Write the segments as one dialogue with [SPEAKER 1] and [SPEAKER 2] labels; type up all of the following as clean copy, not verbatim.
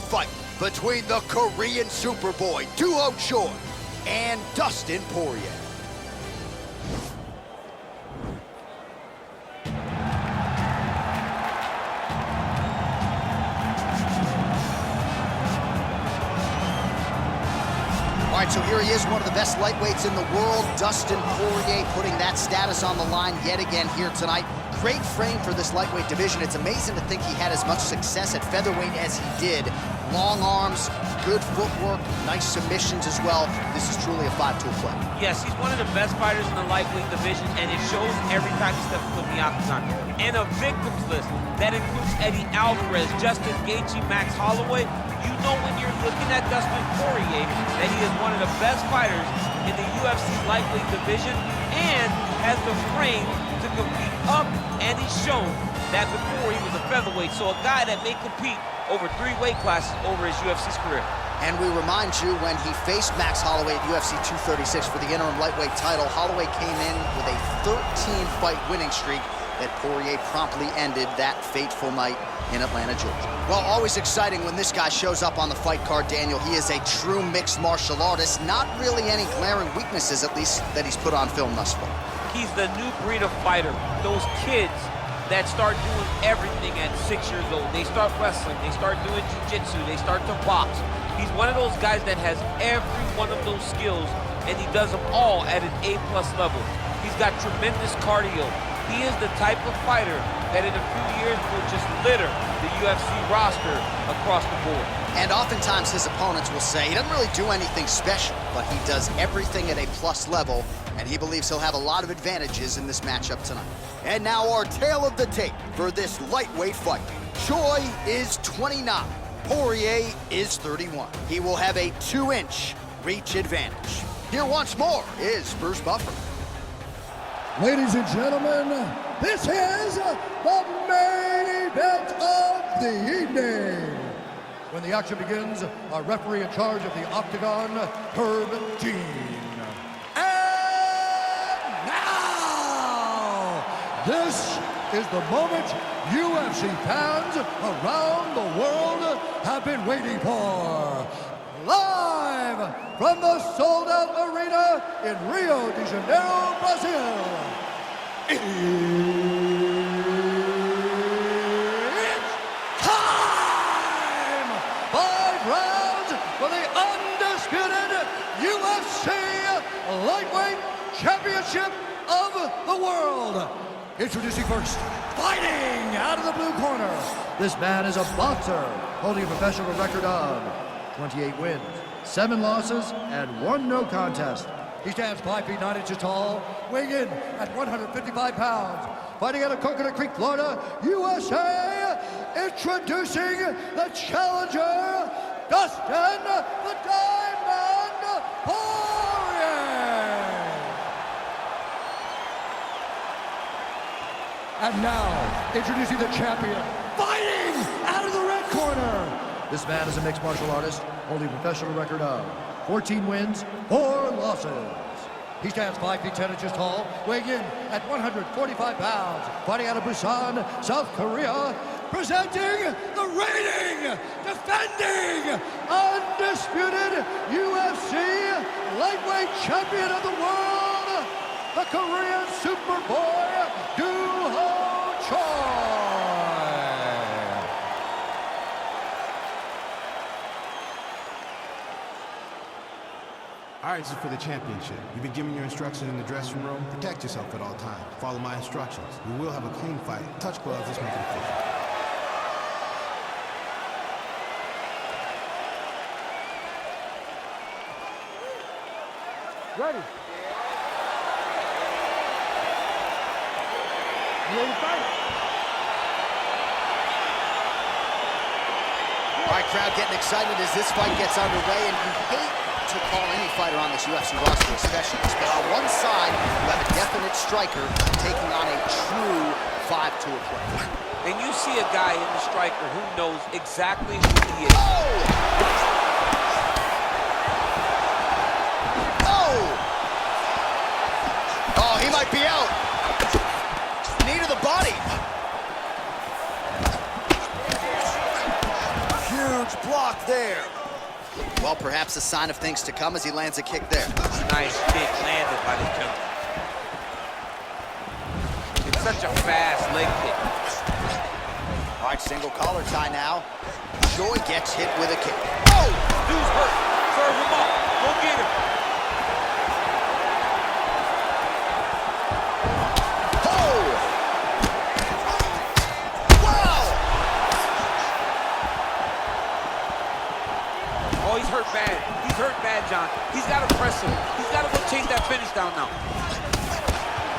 [SPEAKER 1] fight between the Korean Superboy, Duho Choi, and Dustin Poirier. All right, so here he is, one of the best lightweights in the world, Dustin Poirier, putting that status on the line yet again here tonight. Great frame for this lightweight division. It's amazing to think he had as much success at featherweight as he did. Long arms, good footwork, nice submissions as well. This is truly a 5-tool play.
[SPEAKER 2] Yes, he's one of the best fighters in the lightweight division, and it shows every time he steps foot in the octagon. And a victims list that includes Eddie Alvarez, Justin Gaethje, Max Holloway. You know when you're looking at Dustin Poirier that he is one of the best fighters in the UFC lightweight division and has the frame to compete up, and he's shown that before he was a featherweight. So a guy that may compete over 3 weight classes over his UFC's career.
[SPEAKER 1] And we remind you, when he faced Max Holloway at UFC 236 for the interim lightweight title, Holloway came in with a 13-fight winning streak that Poirier promptly ended that fateful night in Atlanta, Georgia. Well, always exciting when this guy shows up on the fight card, Daniel. He is a true mixed martial artist. Not really any glaring weaknesses, at least, that he's put on film thus far.
[SPEAKER 2] He's the new breed of fighter. Those kids that start doing everything at 6 years old. They start wrestling, they start doing jiu-jitsu, they start to box. He's one of those guys that has every one of those skills, and he does them all at an A+ level. He's got tremendous cardio. He is the type of fighter that in a few years will just litter the UFC roster across the board.
[SPEAKER 1] And oftentimes his opponents will say he doesn't really do anything special, but he does everything at a plus level, and he believes he'll have a lot of advantages in this matchup tonight. And now our tale of the tape for this lightweight fight. Choi is 29, Poirier is 31. He will have a 2-inch reach advantage. Here once more is Bruce Buffer.
[SPEAKER 3] Ladies and gentlemen, this is the main event of the evening. When the action begins, our referee in charge of the octagon, Herb Dean. And now, this is the moment UFC fans around the world have been waiting for. Live from the sold-out arena in Rio de Janeiro, Brazil. It's time! 5 rounds for the undisputed UFC Lightweight Championship of the World. Introducing first, fighting out of the blue corner. This man is a boxer holding a professional record of 28 wins, 7 losses, and 1 no contest. He stands 5 feet 9 inches tall, weighing in at 155 pounds. Fighting out of Coconut Creek, Florida, USA, introducing the challenger, Dustin the Diamond Poirier. And now, introducing the champion, fighting out of the red corner. This man is a mixed martial artist, holding a professional record of 14 wins, 4 losses. He stands 5 feet 10 inches tall, weighing in at 145 pounds. Fighting out of Busan, South Korea, presenting the reigning, defending, undisputed UFC lightweight champion of the world, the Korean Superboy, Duho Choi.
[SPEAKER 4] All right, this is for the championship. You've been given your instructions in the dressing room. Protect yourself at all times. Follow my instructions. We will have a clean fight. Touch gloves, let's make it official.
[SPEAKER 3] Ready? You ready to fight?
[SPEAKER 1] All right, crowd getting excited as this fight gets underway, and you hate to call any fighter on this UFC roster a specialist, but on one side, you have a definite striker taking on a true 5-tool player.
[SPEAKER 2] And you see a guy in the striker who knows exactly who he is.
[SPEAKER 1] Oh, he might be out. Knee to the body. Huge block block there. Well, perhaps a sign of things to come as he lands a kick there.
[SPEAKER 2] Nice kick landed by the gentleman. It's such a fast leg kick.
[SPEAKER 1] All right, single collar tie now. Joy gets hit with a kick. Oh!
[SPEAKER 2] Dude's hurt. Serve him up. Go get him.
[SPEAKER 1] Oh! Wow!
[SPEAKER 2] Oh, he's hurt bad. He's hurt bad, John. He's got to press him. He's got to go chase that finish down now.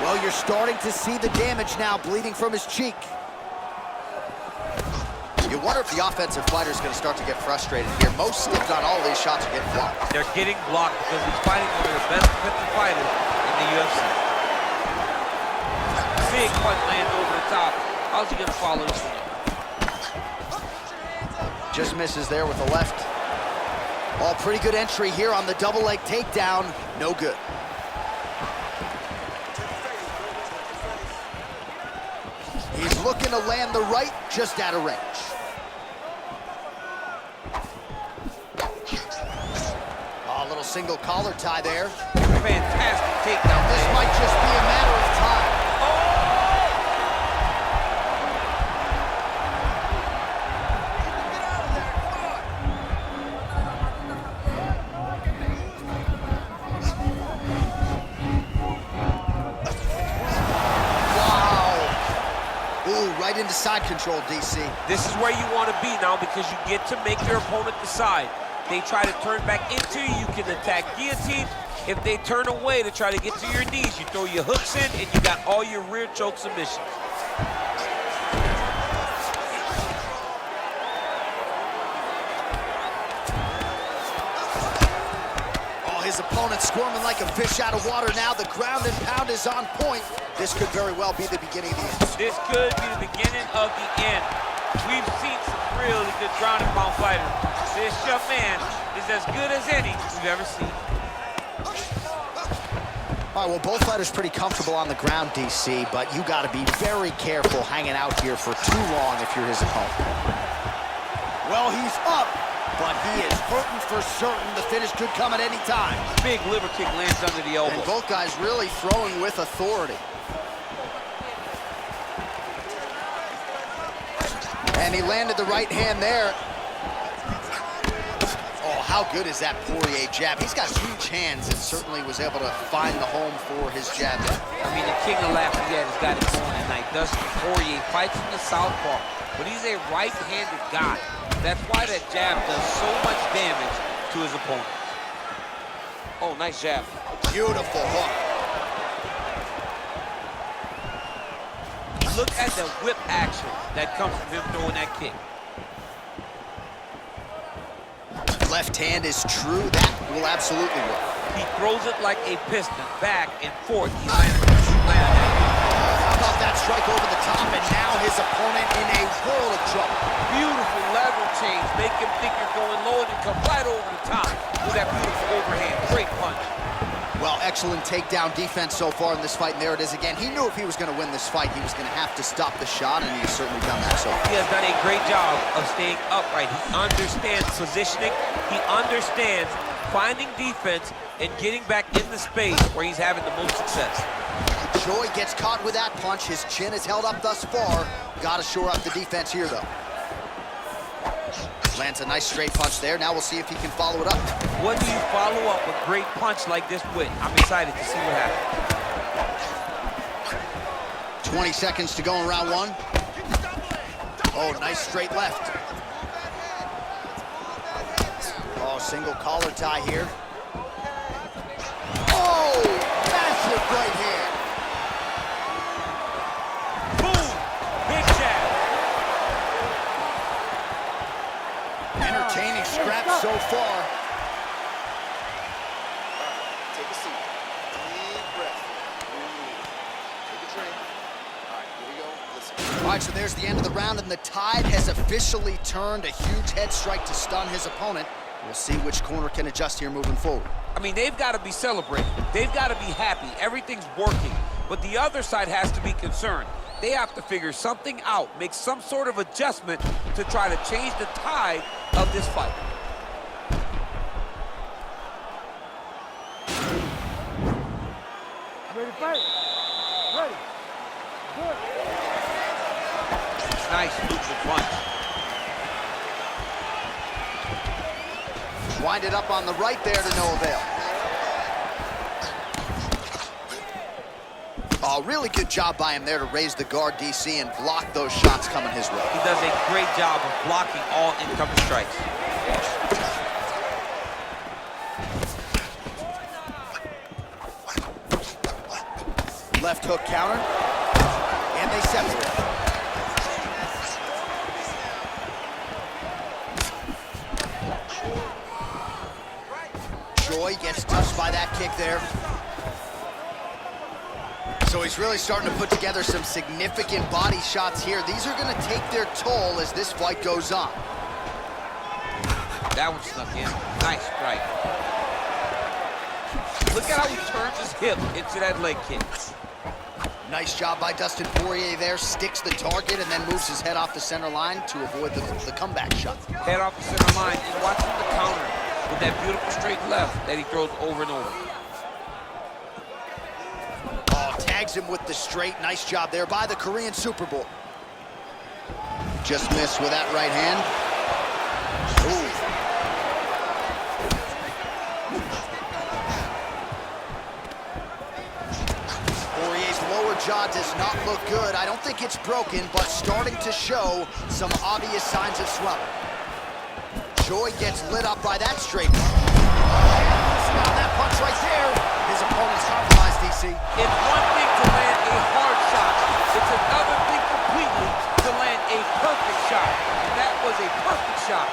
[SPEAKER 1] Well, you're starting to see the damage now, bleeding from his cheek. You wonder if the offensive fighter is going to start to get frustrated here. Most, if not all, of these shots are getting blocked.
[SPEAKER 2] They're getting blocked because he's fighting one of the best defensive fighters in the UFC. Big punch lands over the top. How's he going to follow this one?
[SPEAKER 1] Just misses there with the left. Oh, pretty good entry here on the double leg takedown. No good. He's looking to land the right, just out of range. Oh, a little single collar tie there.
[SPEAKER 2] Fantastic takedown.
[SPEAKER 1] This might just be a matter of time. Right into side control, DC.
[SPEAKER 2] This is where you want to be now because you get to make your opponent decide. They try to turn back into you, you can attack guillotine. If they turn away to try to get to your knees, you throw your hooks in and you got all your rear choke submissions.
[SPEAKER 1] Oh, his opponent squirming like a fish out of water now. The ground and pound is on point. This could very well be the beginning of the end.
[SPEAKER 2] This could be the beginning of the end. We've seen some really good ground and pound fighters. This young man is as good as any we've ever seen.
[SPEAKER 1] All right, well, both fighters pretty comfortable on the ground, DC, but you got to be very careful hanging out here for too long if you're his opponent. Well, he's up, but he is hurting for certain. The finish could come at any time.
[SPEAKER 2] Big liver kick lands under the elbow.
[SPEAKER 1] And both guys really throwing with authority. And he landed the right hand there. Oh, how good is that Poirier jab? He's got huge hands and certainly was able to find the home for his jab.
[SPEAKER 2] I mean, the king of Lafayette has got it going tonight. Dustin Poirier fights from the southpaw, but he's a right-handed guy. That's why that jab does so much damage to his opponent. Oh, nice jab.
[SPEAKER 1] Beautiful hook.
[SPEAKER 2] Look at the whip action that comes from him throwing that kick.
[SPEAKER 1] Left hand is true. That will absolutely work.
[SPEAKER 2] He throws it like a piston, back and forth. He landed that.
[SPEAKER 1] How about that strike over the top, and now his opponent in a world of trouble.
[SPEAKER 2] Beautiful lateral change. Make him think you're going low and come right over the top with that beautiful overhand. Great punch.
[SPEAKER 1] Well, excellent takedown defense so far in this fight, and there it is again. He knew if he was going to win this fight, he was going to have to stop the shot, and he's certainly done that so far.
[SPEAKER 2] He has done a great job of staying upright. He understands positioning. He understands finding defense and getting back in the space where he's having the most success.
[SPEAKER 1] Joy gets caught with that punch. His chin is held up thus far. Got to shore up the defense here, though. Lands a nice straight punch there. Now we'll see if he can follow it up.
[SPEAKER 2] What do you follow up a great punch like this with? I'm excited to see what happens.
[SPEAKER 1] 20 seconds to go in round one. Oh, nice straight left. Oh, single collar tie here. Oh, massive right hand.
[SPEAKER 2] Boom! Big jab.
[SPEAKER 1] Entertaining scrap so far.
[SPEAKER 5] Take a seat. Deep breath. Take a drink. All right, here we go. Listen.
[SPEAKER 1] All right, so there's the end of the round, and the tide has officially turned. A huge head strike to stun his opponent. We'll see which corner can adjust here moving forward.
[SPEAKER 2] I mean, they've got to be celebrating. They've got to be happy. Everything's working. But the other side has to be concerned. They have to figure something out, make some sort of adjustment to try to change the tide of this fight. Nice neutral punch.
[SPEAKER 1] Winded up on the right there to no avail. Oh, really good job by him there to raise the guard, DC, and block those shots coming his way.
[SPEAKER 2] He does a great job of blocking all incoming strikes.
[SPEAKER 1] Left hook counter, and they separate. Joy gets touched by that kick there. So he's really starting to put together some significant body shots here. These are going to take their toll as this fight goes on.
[SPEAKER 2] That one snuck in. Nice strike. Look at how he turns his hip into that leg kick.
[SPEAKER 1] Nice job by Dustin Poirier there. Sticks the target and then moves his head off the center line to avoid the comeback shot.
[SPEAKER 2] Head off the center line and watch him the counter with that beautiful straight left that he throws over and over.
[SPEAKER 1] Oh, tags him with the straight. Nice job there by the Korean Super Bowl. Just missed with that right hand. Ooh. Poirier's lower jaw does not look good. I don't think it's broken, but starting to show some obvious signs of swelling. Joy gets lit up by that straight punch. That punch right there. His opponent's compromised, DC.
[SPEAKER 2] It's one thing to land a hard shot. It's another thing completely to land a perfect shot. And that was a perfect shot.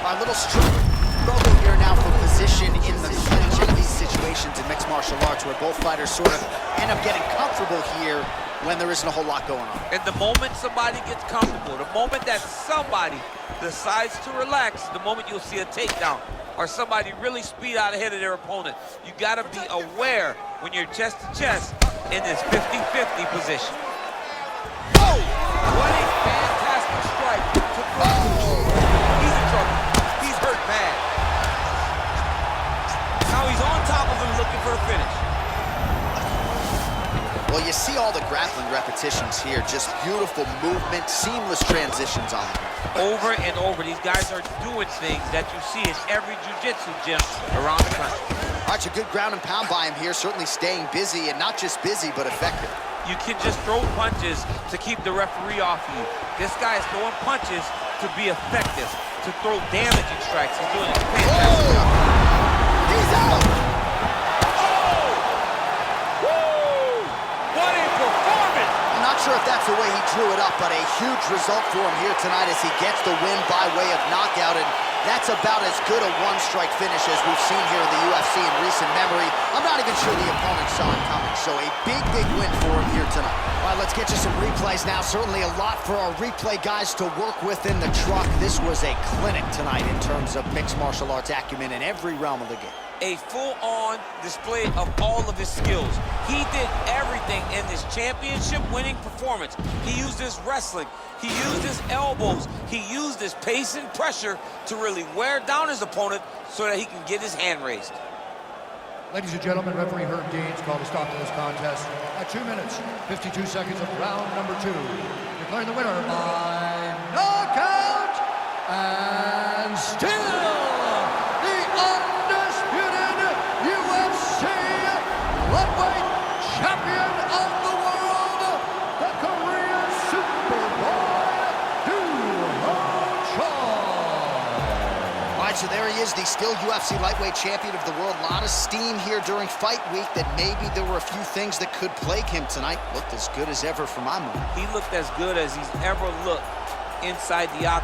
[SPEAKER 1] A little struggle here now for position in the clinch in these situations in mixed martial arts where both fighters sort of end up getting comfortable here when there isn't a whole lot going on.
[SPEAKER 2] And the moment somebody gets comfortable, the moment that somebody decides to relax, the moment you'll see a takedown or somebody really speed out ahead of their opponent. You gotta be aware when you're chest to chest in this 50-50 position. Oh! What a fantastic strike to He's in trouble. He's hurt bad. Now he's on top of him looking for a finish.
[SPEAKER 1] Well, you see all the grappling repetitions here. Just beautiful movement, seamless transitions on them.
[SPEAKER 2] Over and over, these guys are doing things that you see in every jiu-jitsu gym around the country.
[SPEAKER 1] All right, a good ground and pound by him here, certainly staying busy, and not just busy, but effective.
[SPEAKER 2] You can just throw punches to keep the referee off you. This guy is throwing punches to be effective, to throw damaging strikes. He's doing a fantastic job.
[SPEAKER 1] He's out! Not sure if that's the way he drew it up, but a huge result for him here tonight as he gets the win by way of knockout, and that's about as good a one-strike finish as we've seen here in the UFC in recent memory. I'm not even sure the opponent saw it coming, so a big, big win for him here tonight. All right, let's get you some replays now. Certainly a lot for our replay guys to work with in the truck. This was a clinic tonight in terms of mixed martial arts acumen in every realm of the game.
[SPEAKER 2] A full-on display of all of his skills. He did everything in this championship-winning performance. He used his wrestling, he used his elbows, he used his pace and pressure to really wear down his opponent so that he can get his hand raised.
[SPEAKER 3] Ladies and gentlemen, referee Herb Gaines called a stop to this contest at 2 minutes, 52 seconds of round number 2. Declaring the winner by knockout and still the undisputed UFC lightweight champion of the world, the Korean Superboy, Tuhon.
[SPEAKER 1] All right, so there he is, the still UFC lightweight champion of the world. A lot of steam here during fight week that maybe there were a few things that could plague him tonight. Looked as good as ever for my money.
[SPEAKER 2] He looked as good as he's ever looked inside the octagon.